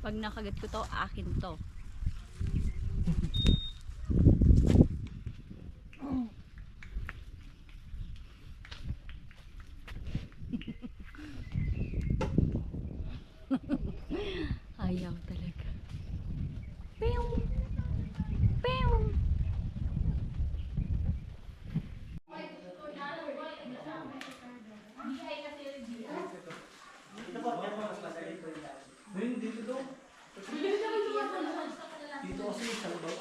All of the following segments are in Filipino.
Pag nakagat ko to, akin to. Ayaw talaga. Pew! Pew! Dito daw. Dito kasi sa baba.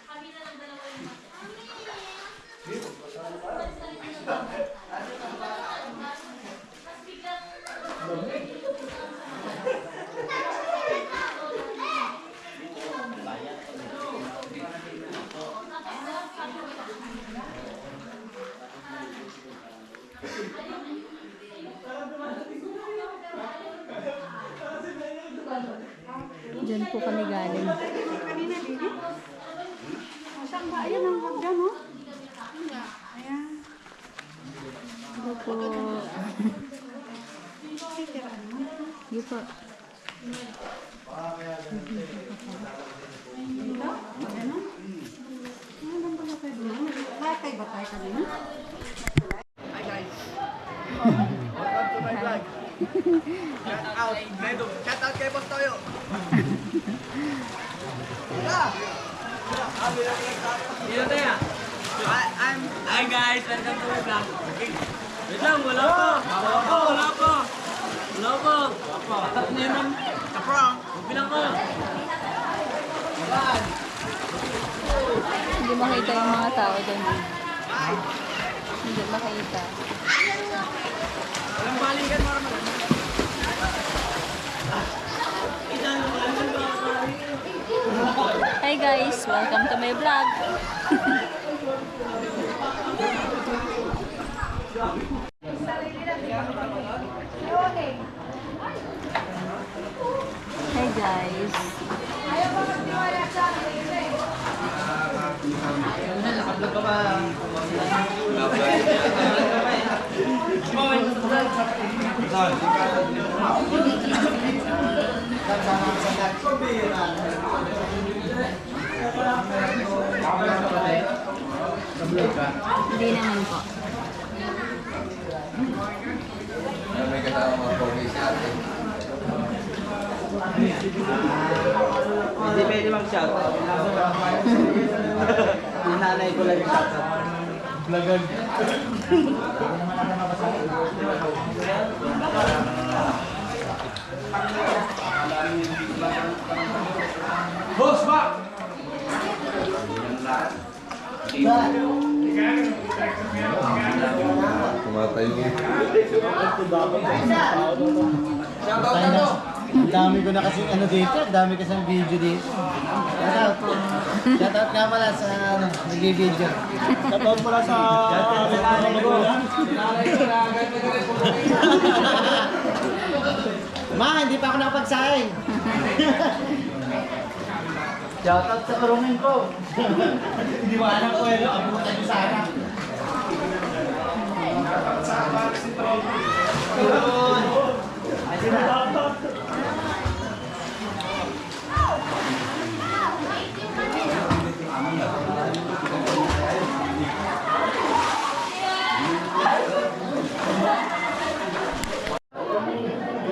Kami na lang dalawa yung Diyan po kami galing. Kanina, Bibi? Saan ba? Ayan ang hagdan, no? Ayan. Ito po. Titirahan mo. Hindi po. Dito? Ano? Ano ba na kayo doon? Lakay ba tayo kanina? Hi guys. Welcome to my vlog. Shout out kay Boss Toyo. Hi guys, welcome to my vlog. Wait lang, wala pa. Wala pa. Atat na yun ang kapra. Bilang ko. Hindi makita yung mga tao doon. Hindi makita. Walang balikan mo naman. Hi guys, welcome to my vlog. Hi guys. Nakablog ka ba? Hindi naman po. May kasama mga pogi si ate. Hindi pwede mag-shoutout. Yung nanay ko lang yung shoutout. Lagag. Boss, ba? Tumatayo. Shoutout na to. Ang dami ko na kasi ano dito, ang dami kasi ang video dito. Shoutout. Shoutout nga pala sa nag-video. Shoutout pala sa nanay ko. Ma, hindi pa ako nakapagsaing. Shoutout sa karungin ko. Hindi mo alam ko eh, abutan nyo sana.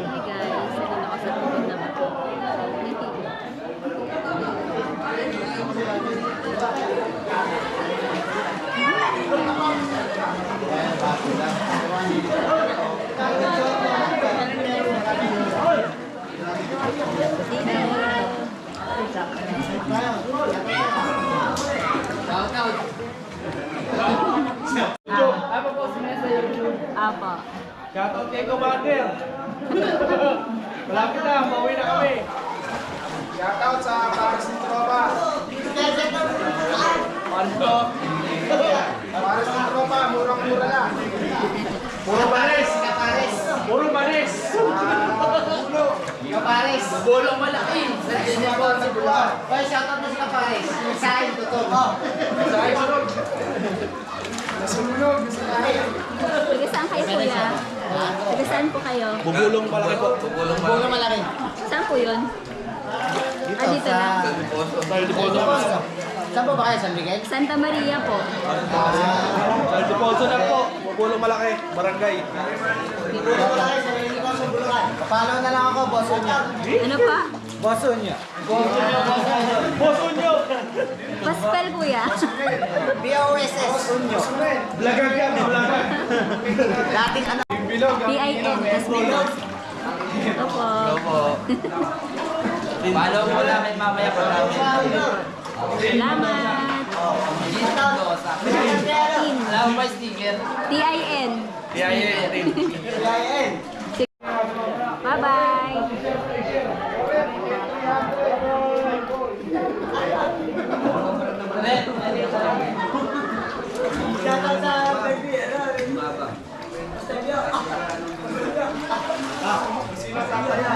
Hi guys, nandito ako sa tubig na bato. Apa po sa YouTube? Apo. Shoutout kay Commander. Malapit na, pauwi na kami. Shoutout sa Paris ni Tropa. Panto. Paris ni Tropa, murang-mura lang. Puro pares, kapares. Puro manis. Kapares. Bolong malaki. Oy, shoutout mo sa kapares. Saing, totoo. Sa sunod. Nasunog, nasa lahat. Taga saan kayo kuya? Taga saan po kayo? Bubulong malaki po. Puno malaki. Saan po yun? Ah, dito na. Saan po ba kayo? San Miguel? Santa Maria po. Sa Deposo na po. Bubulong malaki. Barangay. Follow na lang ako, boss niya. Ano pa? Boss niya. Boso nyo! Paspel kuya. BOSS. Vlogger ka, vlogger. Dating ano? Bilog. PIN. Paspel. Ito po. Follow mo namin mamaya pa namin. Salamat. TIN. Alam mo ba sticker? TIN. Yeah, rin. Bye-bye. Sino sa kanya?